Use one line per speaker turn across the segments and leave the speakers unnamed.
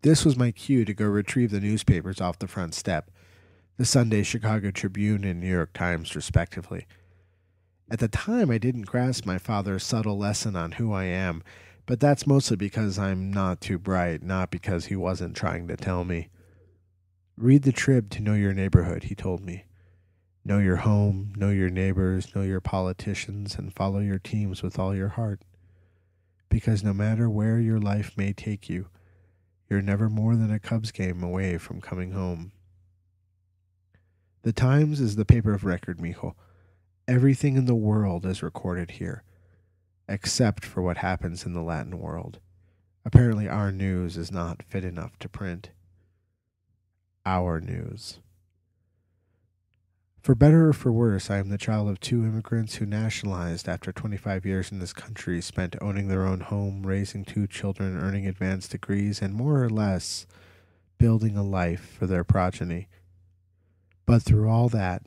This was my cue to go retrieve the newspapers off the front step, the Sunday Chicago Tribune and New York Times, respectively. At the time, I didn't grasp my father's subtle lesson on who I am, but that's mostly because I'm not too bright, not because he wasn't trying to tell me. Read the Trib to know your neighborhood, he told me. Know your home, know your neighbors, know your politicians, and follow your teams with all your heart. Because no matter where your life may take you, you're never more than a Cubs game away from coming home. The Times is the paper of record, mijo. Everything in the world is recorded here, except for what happens in the Latin world. Apparently, our news is not fit enough to print. Our news. For better or for worse, I am the child of two immigrants who nationalized after 25 years in this country, spent owning their own home, raising two children, earning advanced degrees, and more or less building a life for their progeny. But through all that,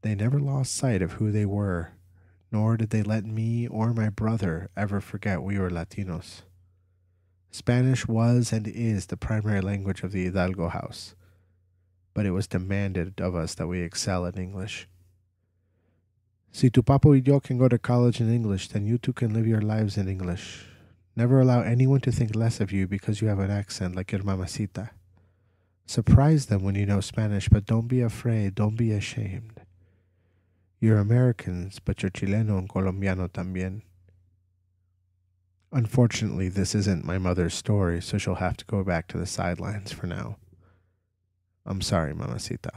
they never lost sight of who they were, nor did they let me or my brother ever forget we were Latinos. Spanish was and is the primary language of the Hidalgo house, but it was demanded of us that we excel in English. Si tu papo y yo can go to college in English, then you two can live your lives in English. Never allow anyone to think less of you because you have an accent like your mamacita. Surprise them when you know Spanish, but don't be afraid, don't be ashamed. You're Americans, but you're Chileno and Colombiano también. Unfortunately, this isn't my mother's story, so she'll have to go back to the sidelines for now. I'm sorry, mamacita.